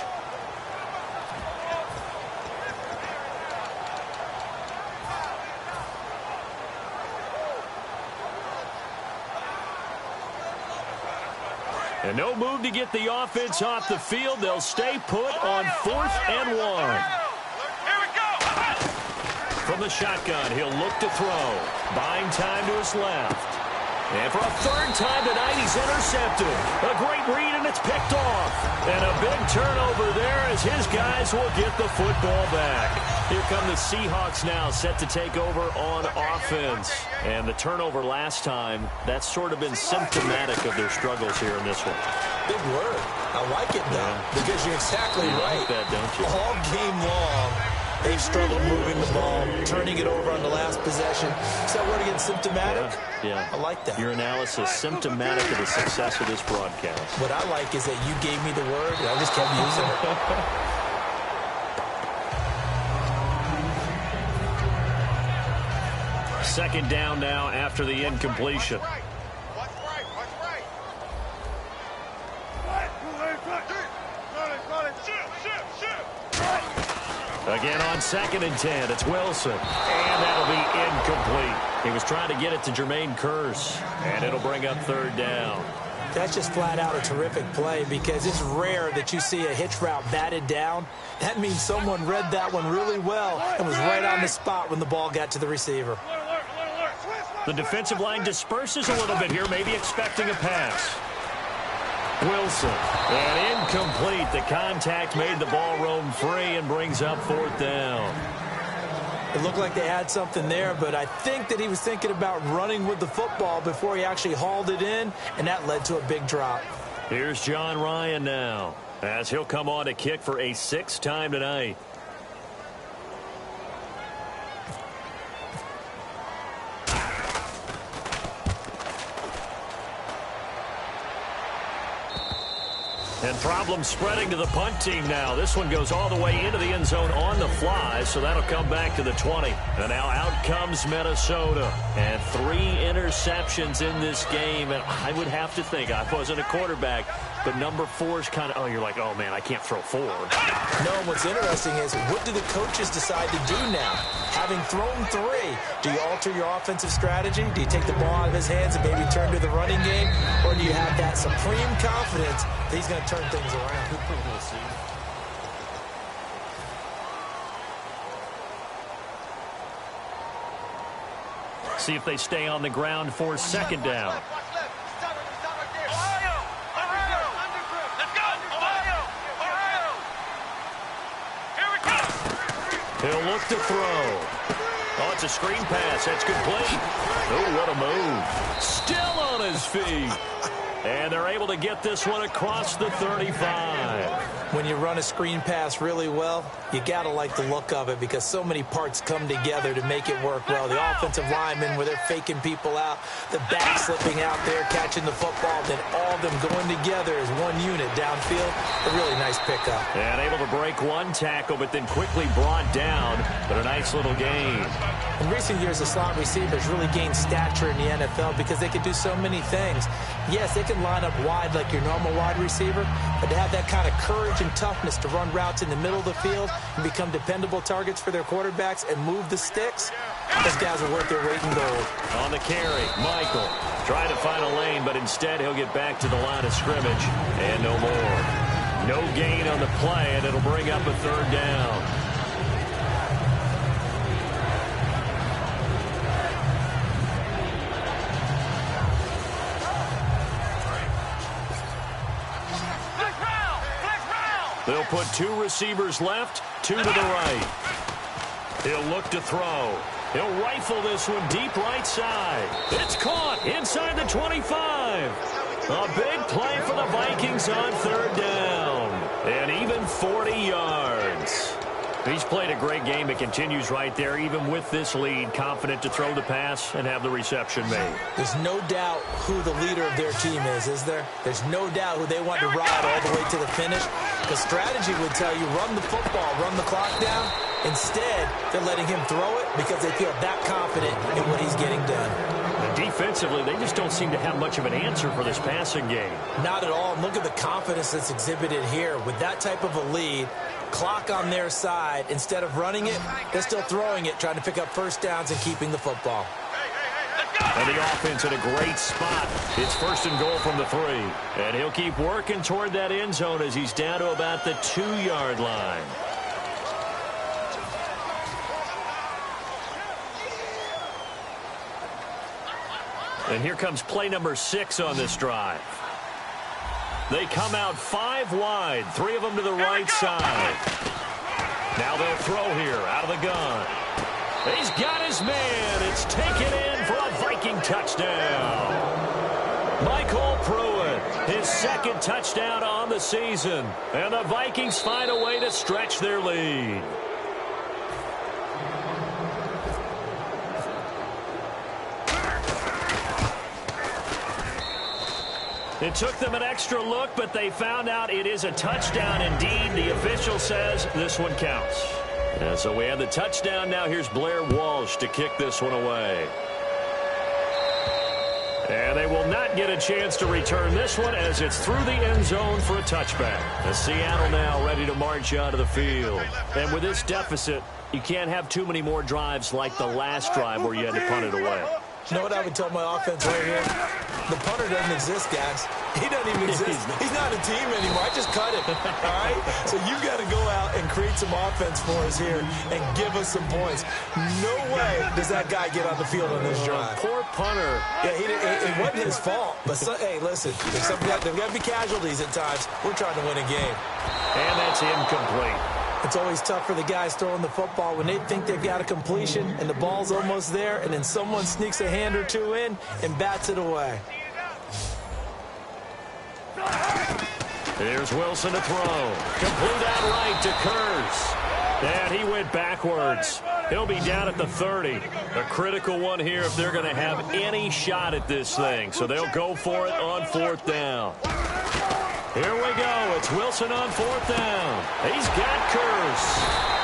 S2: And no move to get the offense off the field. They'll stay put on 4th and 1.
S4: Here we go.
S2: From the shotgun, he'll look to throw. Buying time to his left. And for a 3rd time tonight, he's intercepted. A great read, and it's picked off. And a big turnover there as his guys will get the football back. Here come the Seahawks now, set to take over on offense. And the turnover last time, that's sort of been symptomatic of their struggles here in this one.
S3: Big word. I like it, though, because you're exactly right.
S2: Like that, don't you?
S3: All game long, they've struggled moving the ball, turning it over on the last possession. Is that word again, symptomatic?
S2: Yeah.
S3: I like that.
S2: Your analysis, symptomatic of the success of this broadcast.
S3: What I like is that you gave me the word, and I just kept using it.
S2: Second down now after the incompletion. Again on 2nd and 10, it's Wilson. And that'll be incomplete. He was trying to get it to Jermaine Kearse. And it'll bring up 3rd down.
S3: That's just flat out a terrific play because it's rare that you see a hitch route batted down. That means someone read that one really well and was right on the spot when the ball got to the receiver.
S2: The defensive line disperses a little bit here, maybe expecting a pass. Wilson, and incomplete. The contact made the ball roam free and brings up 4th down.
S3: It looked like they had something there, but I think that he was thinking about running with the football before he actually hauled it in, and that led to a big drop.
S2: Here's John Ryan now, as he'll come on to kick for a 6th time tonight. And problems spreading to the punt team now. This one goes all the way into the end zone on the fly, so that'll come back to the 20. And now out comes Minnesota. And 3 interceptions in this game. And I would have to think, I wasn't a quarterback, but number 4 is kind of, oh, you're like, oh, man, I can't throw 4.
S3: No, what's interesting is, what do the coaches decide to do now? Having thrown 3, do you alter your offensive strategy? Do you take the ball out of his hands and maybe turn to the running game? Or do you have that supreme confidence that he's going to turn things around?
S2: We'll see. See if they stay on the ground for 2nd down. He'll look to throw. Oh, it's a screen pass. That's complete. Oh, what a move. Still on his feet. And they're able to get this one across the 35.
S3: When you run a screen pass really well, you got to like the look of it because so many parts come together to make it work well. The offensive linemen, where they're faking people out, the back slipping out there, catching the football, then all of them going together as one unit downfield. A really nice pickup.
S2: And able to break one tackle, but then quickly brought down. But a nice little gain.
S3: In recent years, the slot receivers really gained stature in the NFL because they can do so many things. Yes, they can line up wide like your normal wide receiver, but to have that kind of courage and toughness to run routes in the middle of the field and become dependable targets for their quarterbacks and move the sticks, those guys are worth their weight in gold.
S2: On the carry, Michael trying to find a lane, but instead he'll get back to the line of scrimmage. And no more. No gain on the play, and it'll bring up a 3rd down. They'll put 2 receivers left, 2 to the right. He'll look to throw. He'll rifle this one deep right side. It's caught inside the 25. A big play for the Vikings on 3rd down. And even 40 yards. He's played a great game. It continues right there, even with this lead, confident to throw the pass and have the reception made.
S3: There's no doubt who the leader of their team is there? There's no doubt who they want to ride all the way to the finish. The strategy would tell you, run the football, run the clock down. Instead, they're letting him throw it because they feel that confident in what he's getting done.
S2: And defensively, they just don't seem to have much of an answer for this passing game.
S3: Not at all. And look at the confidence that's exhibited here. With that type of a lead, clock on their side, instead of running it, they're still throwing it, trying to pick up 1st downs and keeping the football.
S2: And the offense in a great spot. It's 1st and goal from the 3. And he'll keep working toward that end zone as he's down to about the 2-yard line. And here comes play number 6 on this drive. They come out 5 wide, 3 of them to the right side. Now they'll throw here out of the gun. He's got his man. It's taken in for a Viking touchdown. Michael Pruitt, his 2nd touchdown on the season. And the Vikings find a way to stretch their lead. It took them an extra look, but they found out it is a touchdown indeed. The official says this one counts. And so we have the touchdown. Now here's Blair Walsh to kick this one away. And they will not get a chance to return this one as it's through the end zone for a touchback. And Seattle now ready to march out of the field. And with this deficit, you can't have too many more drives like the last drive where you had to punt it away.
S3: You know what I would tell my offense right here? The punter doesn't exist, guys. He doesn't even exist. He's not a team anymore. I just cut him, all right? So you've got to go out and create some offense for us here and give us some points. No way does that guy get on the field on this drive.
S2: Poor punter.
S3: Yeah, it wasn't his fault. But, hey, listen, there's got to be casualties at times. We're trying to win a game.
S2: And that's incomplete.
S3: It's always tough for the guys throwing the football when they think they've got a completion and the ball's almost there, and then someone sneaks a hand or 2 in and bats it away.
S2: Here's Wilson to throw. Complete out right to Kurz. And he went backwards. He'll be down at the 30. A critical one here if they're going to have any shot at this thing. So they'll go for it on 4th down. Here we go. It's Wilson on 4th down. He's got Curse.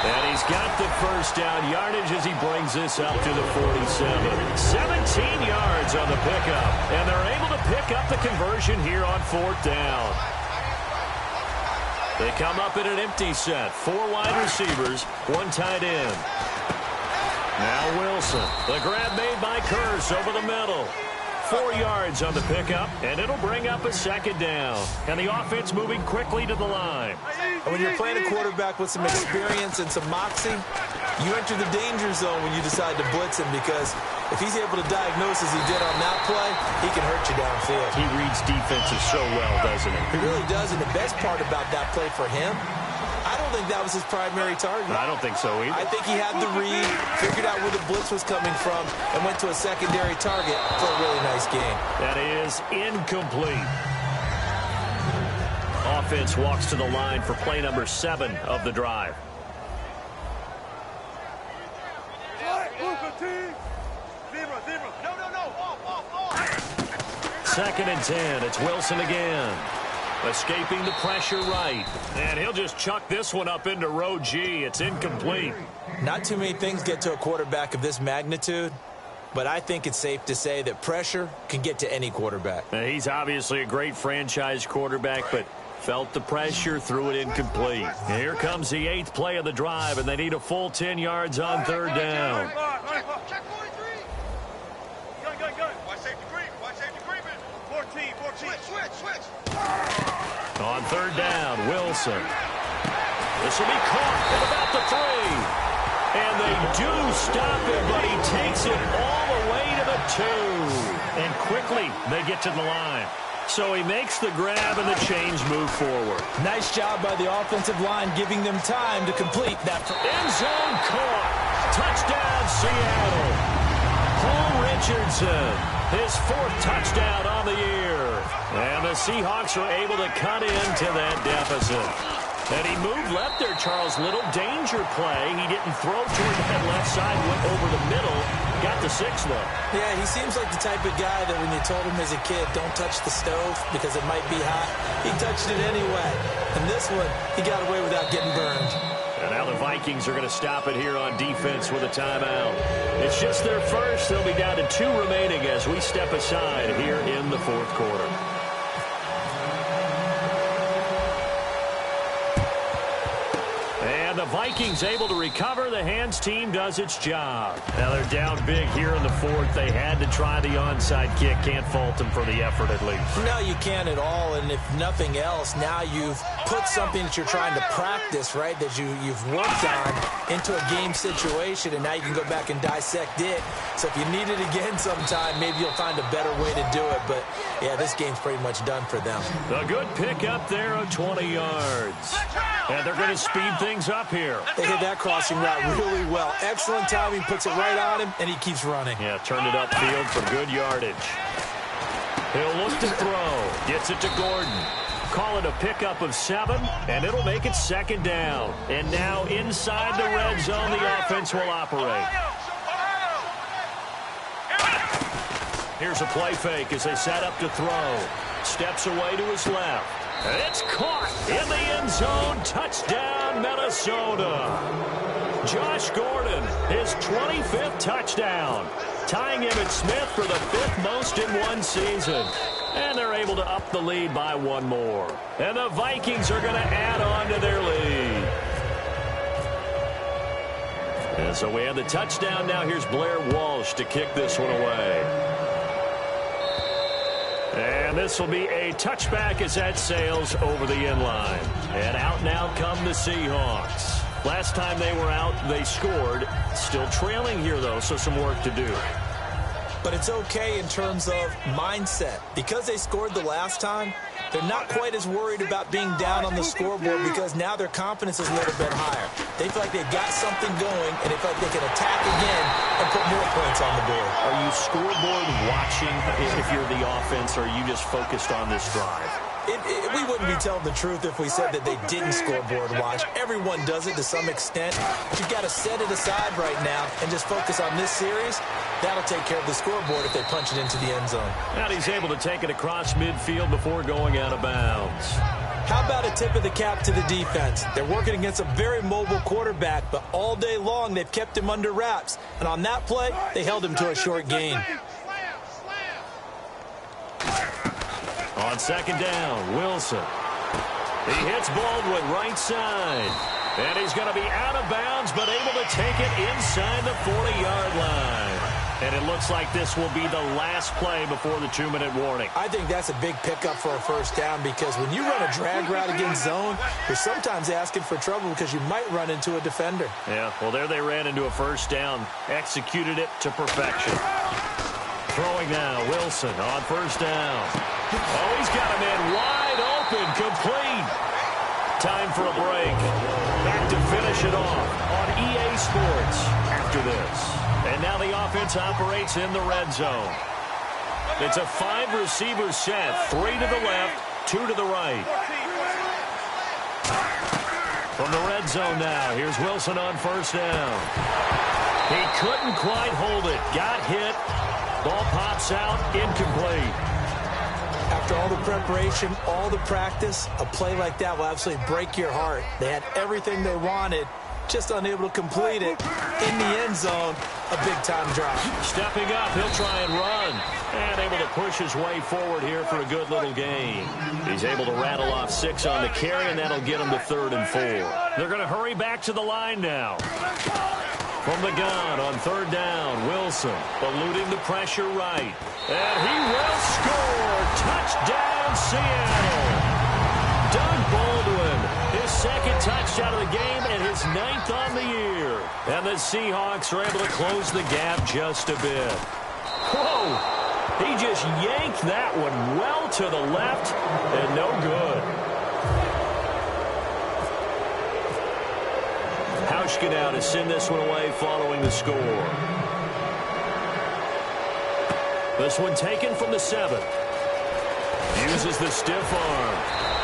S2: And he's got the first down yardage as he brings this up to the 47. 17 yards on the pickup. And they're able to pick up the conversion here on 4th down. They come up in an empty set. 4 wide receivers, 1 tight end. Now Wilson. The grab made by Curse over the middle. 4 yards on the pickup, and it'll bring up a 2nd down. And the offense moving quickly to the line.
S3: When you're playing a quarterback with some experience and some moxie, you enter the danger zone when you decide to blitz him, because if he's able to diagnose as he did on that play, he can hurt you downfield.
S2: He reads defenses so well, doesn't he?
S3: He really does, and the best part about that play for him, I don't think that was his primary target.
S2: I don't think so either.
S3: I think he had the read, figured out where the blitz was coming from, and went to a secondary target for a really nice game.
S2: That is incomplete. Offense walks to the line for play number 7 of the drive. Second and 10. It's Wilson again. Escaping the pressure right. And he'll just chuck this one up into row G. It's incomplete.
S3: Not too many things get to a quarterback of this magnitude, but I think it's safe to say that pressure can get to any quarterback.
S2: He's obviously a great franchise quarterback, but felt the pressure, threw it incomplete. Here comes the 8th play of the drive, and they need a full 10 yards on 3rd down.
S4: Check 43. Gun. Watch safety creeping. 14. Switch.
S2: On 3rd down, Wilson. This will be caught at about the 3. And they do stop him, but he takes it all the way to the 2. And quickly, they get to the line. So he makes the grab and the chains move forward.
S3: Nice job by the offensive line, giving them time to complete that.
S2: End zone caught. Touchdown, Seattle. Paul Richardson, his 4th touchdown on the year. And the Seahawks are able to cut into that deficit. And he moved left there, Charles. Little danger play. He didn't throw toward that left side, went over the middle. Got the 6, though.
S3: Yeah, he seems like the type of guy that when you told him as a kid, don't touch the stove because it might be hot, he touched it anyway. And this one, he got away without getting burned.
S2: And now the Vikings are going to stop it here on defense with a timeout. It's just their first. They'll be down to 2 remaining as we step aside here in the 4th quarter. The Vikings able to recover. The hands team does its job. Now they're down big here in the 4th. They had to try the onside kick. Can't fault them for the effort at least.
S3: No, you can't at all. And if nothing else, now you've put something that you're trying to practice, right, that you've worked on into a game situation, and now you can go back and dissect it. So if you need it again sometime, maybe you'll find a better way to do it. But, yeah, this game's pretty much done for them.
S2: A good pickup there of 20 yards. And they're going to speed things up here.
S3: They hit that crossing route really well. Excellent timing, puts it right on him, and he keeps running.
S2: Yeah, turned it upfield for good yardage. He'll look to throw. Gets it to Gordon. Call it a pickup of 7, and it'll make it 2nd down. And now inside the red zone, the offense will operate. Here's a play fake as they set up to throw. Steps away to his left. It's caught in the end zone. Touchdown, Minnesota. Josh Gordon, his 25th touchdown. Tying Emmitt Smith for the 5th most in one season. And they're able to up the lead by 1 more. And the Vikings are going to add on to their lead. And so we have the touchdown. Now here's Blair Walsh to kick this one away. And this will be a touchback as that sails over the end line. And out now come the Seahawks. Last time they were out, they scored. Still trailing here, though, so some work to do.
S3: But it's okay in terms of mindset. Because they scored the last time, they're not quite as worried about being down on the scoreboard because now their confidence is a little bit higher. They feel like they've got something going, and they feel like they can attack again and put more points on the board.
S2: Are you scoreboard watching if you're the offense, or are you just focused on this drive?
S3: We wouldn't be telling the truth if we said that they didn't scoreboard watch. Everyone does it to some extent. But you've got to set it aside right now and just focus on this series. That'll take care of the scoreboard if they punch it into the end zone.
S2: And he's able to take it across midfield before going out of bounds.
S3: How about a tip of the cap to the defense? They're working against a very mobile quarterback, but all day long they've kept him under wraps. And on that play, they held him to a short gain.
S2: On second down, Wilson. He hits Baldwin right side. And he's going to be out of bounds, but able to take it inside the 40-yard line. And it looks like this will be the last play before the 2-minute warning.
S3: I think that's a big pickup for a first down because when you run a drag route against zone, you're sometimes asking for trouble because you might run into a defender.
S2: Yeah, well, there they ran into a first down. Executed it to perfection. Throwing now, Wilson on first down. Oh, he's got him in wide open, complete. Time for a break. Back to finish it off on EA Sports after this. And now the offense operates in the red zone. It's a 5-receiver set. 3 to the left, 2 to the right. From the red zone now, here's Wilson on first down. He couldn't quite hold it. Got hit. Ball pops out, incomplete.
S3: After all the preparation, all the practice, a play like that will absolutely break your heart. They had everything they wanted, just unable to complete it. In the end zone, a big-time drop.
S2: Stepping up, he'll try and run. And able to push his way forward here for a good little gain. He's able to rattle off 6 on the carry, and that'll get him to 3rd and 4. They're going to hurry back to the line now. From the gun on 3rd down, Wilson eluding the pressure right. And he will score. Touchdown, Seattle. Doug Baldwin, his 2nd touchdown of the game and his 9th on the year. And the Seahawks are able to close the gap just a bit. Whoa! He just yanked that one well to the left and no good. Hauschka now to send this one away following the score. This one taken from the 7. Uses the stiff arm.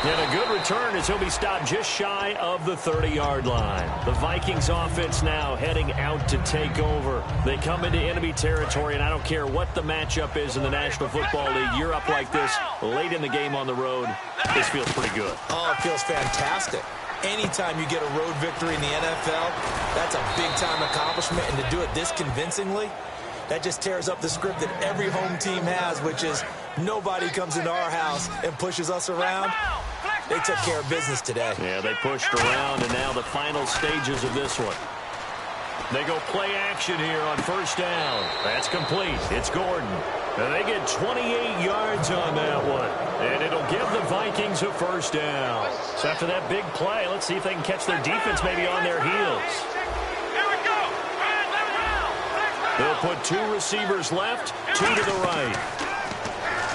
S2: And a good return as he'll be stopped just shy of the 30-yard line. The Vikings offense now heading out to take over. They come into enemy territory, and I don't care what the matchup is in the National Football League. You're up like this late in the game on the road. This feels pretty good.
S3: Oh, it feels fantastic. Anytime you get a road victory in the NFL, that's a big-time accomplishment. And to do it this convincingly, that just tears up the script that every home team has, which is nobody comes into our house and pushes us around. They took care of business today.
S2: Yeah, they pushed around, and now the final stages of this one. They go play action here on first down. That's complete. It's Gordon. And they get 28 yards on that one. And it'll give the Vikings a first down. So after that big play, let's see if they can catch their defense maybe on their heels. They'll put 2 receivers left, 2 to the right.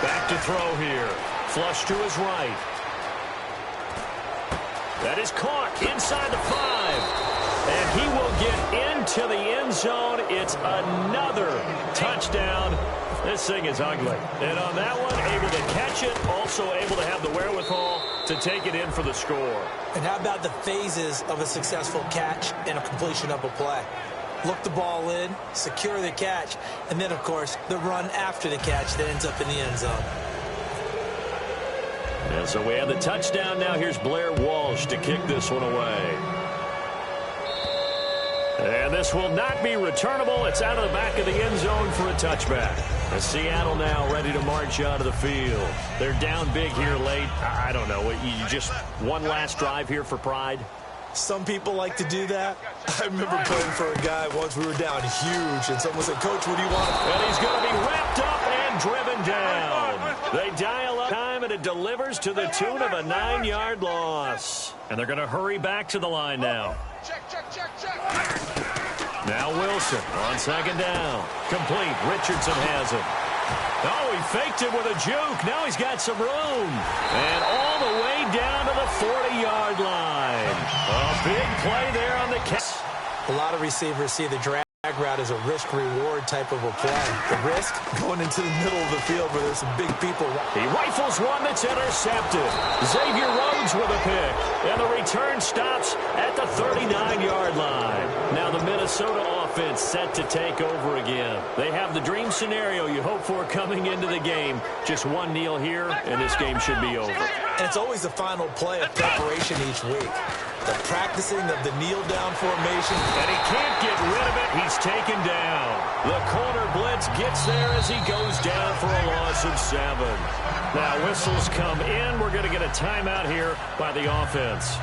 S2: Back to throw here. Flush to his right. That is caught inside the 5. And he will get into the end zone. It's another touchdown. This thing is ugly. And on that one, able to catch it, also able to have the wherewithal to take it in for the score.
S3: And how about the phases of a successful catch and a completion of a play? Look the ball in, secure the catch, and then, of course, the run after the catch that ends up in the end zone.
S2: And so we have the touchdown now. Here's Blair Walsh to kick this one away. And this will not be returnable. It's out of the back of the end zone for a touchback. And Seattle now ready to march out of the field. They're down big here late. I don't know. You just one last drive here for pride?
S3: Some people like to do that. I remember playing for a guy once. We were down huge, and someone said, "Coach, what do you want?"
S2: And he's going to be wrapped up and driven down. They dial up time, and it delivers to the tune of a 9-yard loss. And they're going to hurry back to the line now. Now Wilson on second down. Complete. Richardson has him. Oh, he faked it with a juke. Now he's got some room. And all the way down to the 40-yard line. A big play there on the catch.
S3: A lot of receivers see the drag route as a risk-reward type of a play. The risk going into the middle of the field where there's some big people.
S2: He rifles one that's intercepted. Xavier Rhodes with a pick. And the return stops at the 39-yard line. Now the Minnesota offense set to take over again. They have the dream scenario you hope for coming into the game. Just one kneel here, and this game should be over.
S3: And it's always the final play of preparation each week. The practicing of the kneel-down formation.
S2: And he can't get rid of it. He's taken down. The corner blitz gets there as he goes down for a loss of 7. Now whistles come in. We're going to get a timeout here by the offense.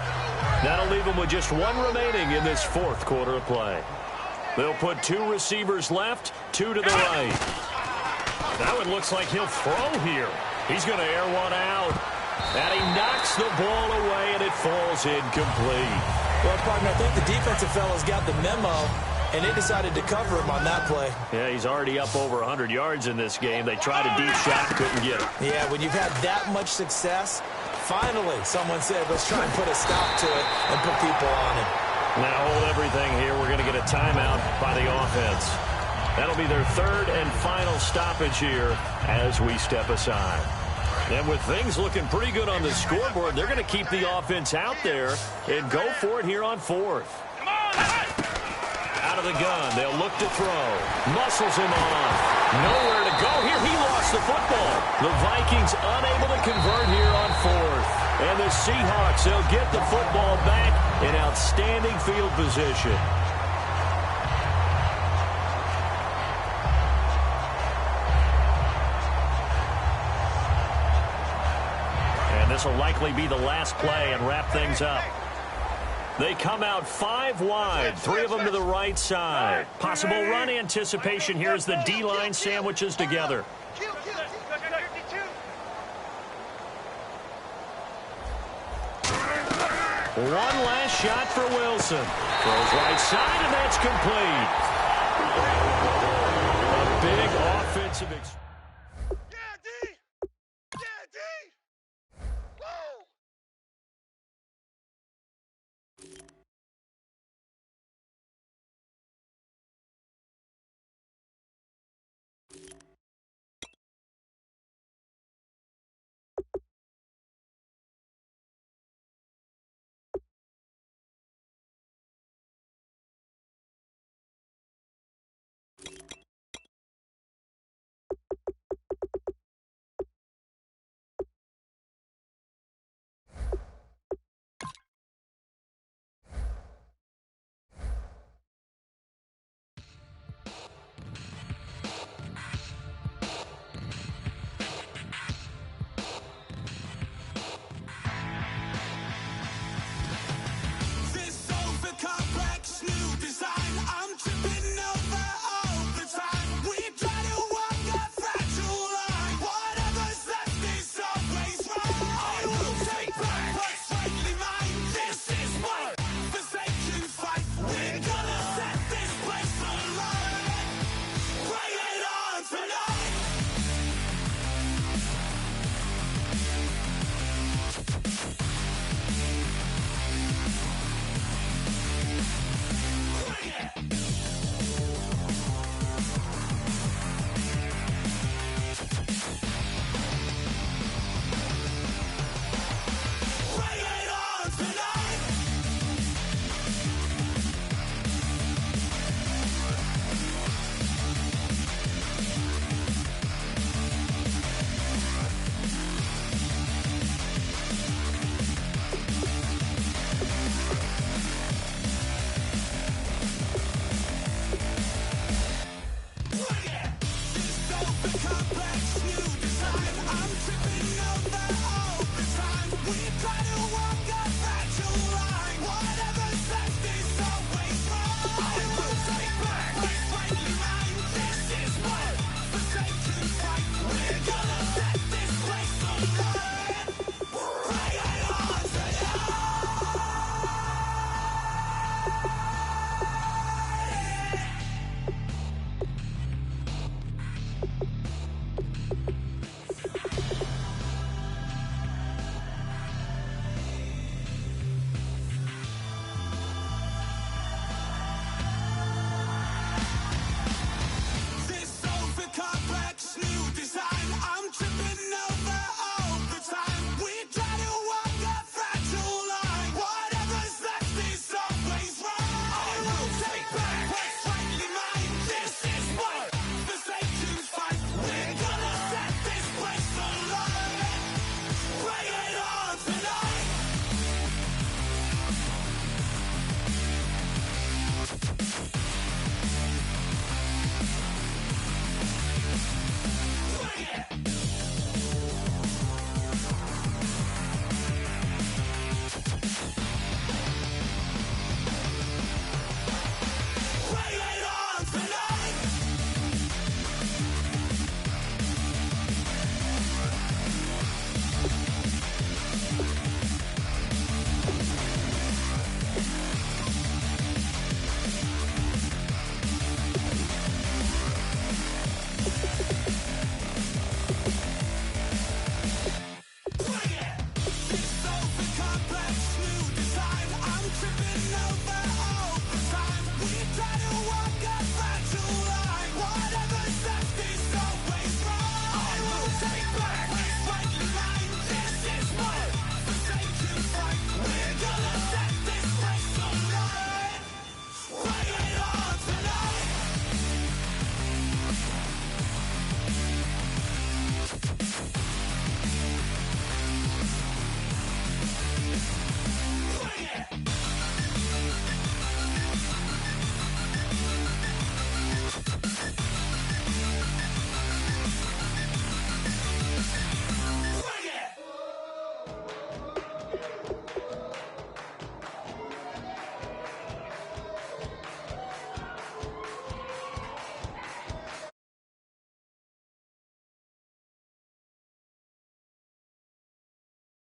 S2: That'll leave them with just 1 remaining in this 4th quarter of play. They'll put 2 receivers left, 2 to the right. That one looks like he'll throw here. He's going to air one out. And he knocks the ball away, and it falls incomplete.
S3: Well, partner, I think the defensive fellas got the memo, and they decided to cover him on that play.
S2: Yeah, he's already up over 100 yards in this game. They tried a deep shot, couldn't get it.
S3: Yeah, when you've had that much success, finally someone said, let's try and put a stop to it and put people on him.
S2: Now hold everything here. We're going to get a timeout by the offense. That'll be their 3rd and final stoppage here as we step aside. And with things looking pretty good on the scoreboard, they're going to keep the offense out there and go for it here on 4th. Out of the gun, they'll look to throw. Muscles him on. Nowhere to go here. He lost the football. The Vikings unable to convert here on 4th. And the Seahawks, they'll get the football back in outstanding field position. This will likely be the last play and wrap things up. They come out 5 wide, 3 of them to the right side. Possible run anticipation here as the D-line sandwiches together. One last shot for Wilson. Throws right side, and that's complete. A big offensive experience.